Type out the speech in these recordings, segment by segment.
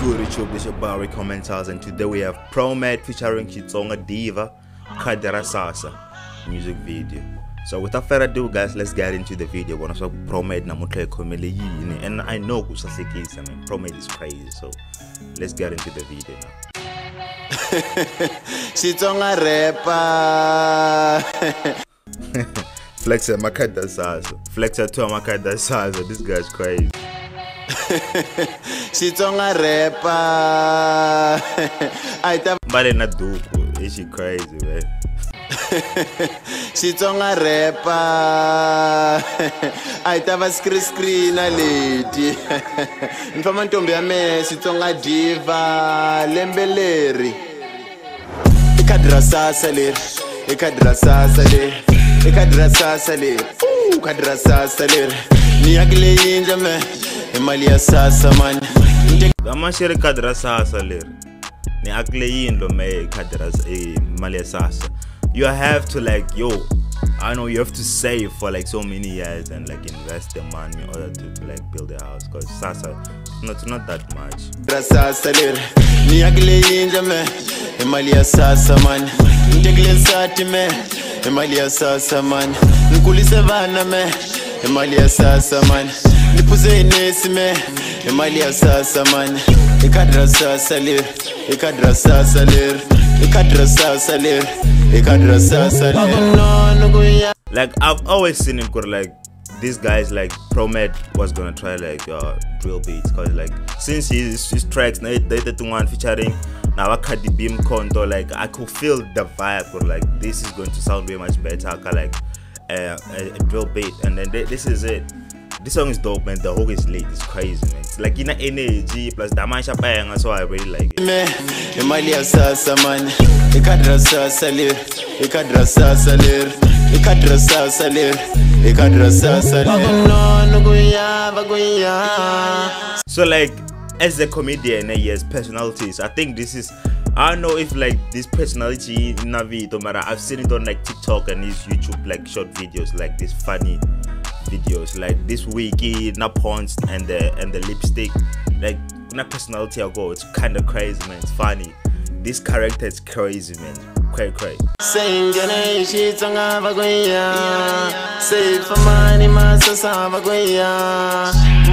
good YouTube? This is your boy Riccomentals, and today we have Promad featuring Xitsonga Diva, Cardi Sassa music video. So without further ado, guys, let's get into the video. Promad and I know Promad is crazy, so let's get into the video now. Xitsonga rapper. Flexer Makada Sassa. Flexer to Makada Sassa. This guy's crazy. Xitsonga rapper. But not do. Is she crazy, man? Xitsonga rapper. I tava screen lady. Mfama ntombi ya me Xitsonga Diva lembeleri. Ikadra Sassa leri. Ikadra Sassa leri. Ikadra Sassa leri. Ikadra Sassa leri. Ni akile yinja me. Emali ya Sassa man. Gama share Ikadra Sassa leri. Ni akile yinlo me Ikadra emali ya Sassa. You have to I know you have to save for like so many years and like invest the money in order to like build a house, because Sassa, it's not that much. Sassa leri. Ni akile yinja me. Emali ya Sassa man. Ntekile sati me. Emali ya Sassa man. Nkulise vana me. Emali ya Sassa man. Nipuze inesi me. Emali ya Sassa man. Ikadra Sassa leri. Ikadra Sassa leri. Ikadra Sassa leri. Ikadra Sassa leri. Like I've always seen it, like these guys like Promad was gonna try like drill beats, cause like since his tracks they did one featuring now Cardi beam conto, like I could feel the vibe, or like this is going to sound way much better like a drill beat, and then this is it. This song is dope, man. The hook is lit. It's crazy, man. It's like in energy plus Damasha bang, so I really like it. Emali ya Sassa man. Ikadra Sassa leri. Ikadra Sassa leri. Ikadra Sassa leri. Ikadra Sassa leri. So like as a comedian, he has personalities. I think this is, I don't know if like this personality in a video, but I've seen it on like TikTok and his YouTube like short videos, like this funny videos, like this wiki, na pawns and the lipstick, like na personality I go. It's kind of crazy, man. It's funny. This character is crazy, man. Crazy. Same generation, Xitsonga vagoya. Save for money, my Sassa vagoya.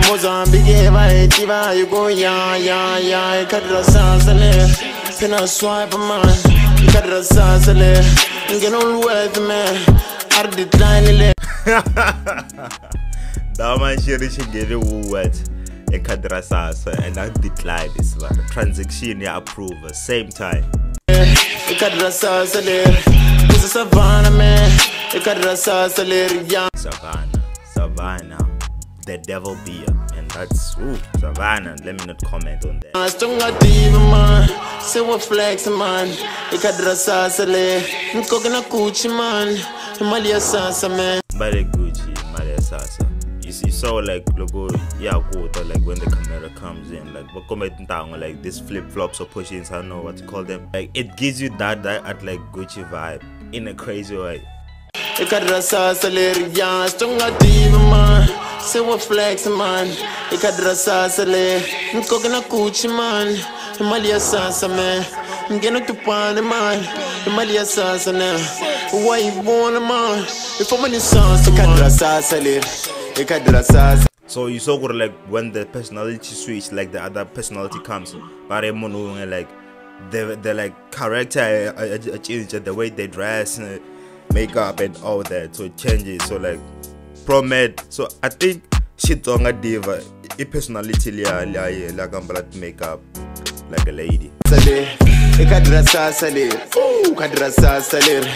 Mozambique, Diva, you go ya. Ikadra Sassa leri. Pina swipe man. Ikadra Sassa leri. Get on with me. Cardi tiny. That man should get it wet. Ikadra Sassa and I decline this one. Transaction ya approve same time. Ikadra Sassa leri. This is Savannah man. Ikadra Sassa leri. Savannah, the devil beer, and that's Savannah. Let me not comment on that. Xitsonga Diva man. Say what flex man. Ikadra Sassa leri. Nkoke na Gucci man. Emali ya Sassa man. But Gucci, Maria Sassa. You saw like logo, yeah, good. Like when the camera comes in, like what comment down, like this flip flops or push-ins, I don't know what to call them. Like it gives you that at like Gucci vibe in a crazy way. Ikadra Sassa leri. Xitsonga Diva man. Say what flex man. Ikadra Sassa leri. Nkoke na Gucci man. Emali ya Sassa man. Ngeno tupane man. Emali ya Sassa na. Why you born man? If I'm in Sassa, Ikadra Sassa leri. Ikadra Sassa. So you saw like when the personality switch, like the other personality comes, but like the like character change, the way they dress, makeup and all that, so it changes. So like Promad, so I think Xitsonga Diva, a personality like makeup like a lady. Ikadra Sassa leri. Ikadra Sassa leri.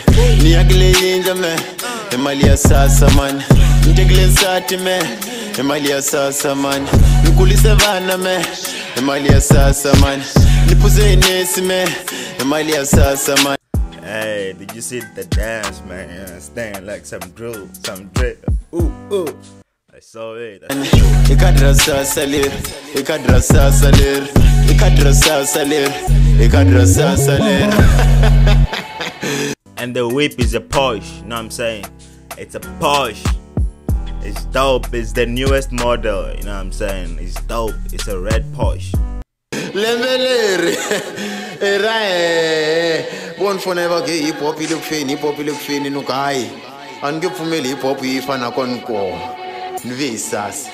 Ni akile yinja me. Emali ya Sassa man. Ntekile sati me. Emali ya Sassa man. Nkulise vana me. Emali ya Sassa man. Nipuze inesi me. Emali ya Sassa man. Hey, did you see the dance, man? Staying like some drill. I saw it. Ikadra Sassa leri. Ikadra Sassa leri. Ikadra Sassa leri. Ikadra Sassa leri. And the whip is a Porsche, you know what I'm saying? It's a Porsche. It's dope. It's the newest model, you know what I'm saying? It's dope. It's a red Porsche. lembeleri era bon foneva ke hip hop ile kufeni no kai angipfumeli hip hop ifana konko nve Sassa.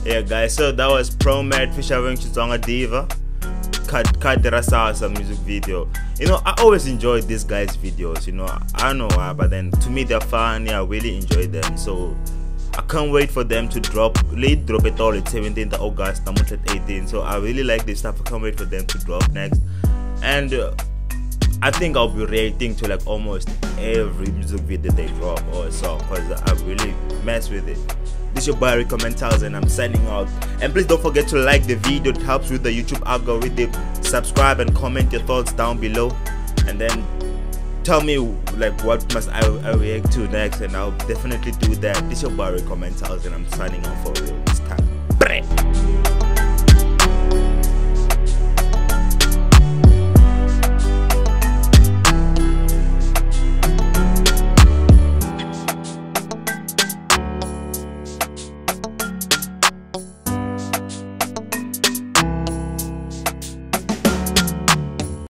Yeah guys, so that was Promad featuring Xitsonga Diva, Cardi Sassa music video. You know, I always enjoy these guys' videos, you know, I don't know why, but then to me they're funny, I really enjoy them. So I can't wait for them to drop. Late drop it all at 17th of August, I'm at 18th. So I really like this stuff. I can't wait for them to drop next. And I think I'll be reacting to like almost every music video they drop or song, because I really mess with it. This is your boy Riccomentals and I'm signing out. And please don't forget to like the video, it helps with the YouTube algorithm. Subscribe and comment your thoughts down below, and then tell me like what must I react to next, and I'll definitely do that. This is your boy Riccomentals and I'm signing out for real.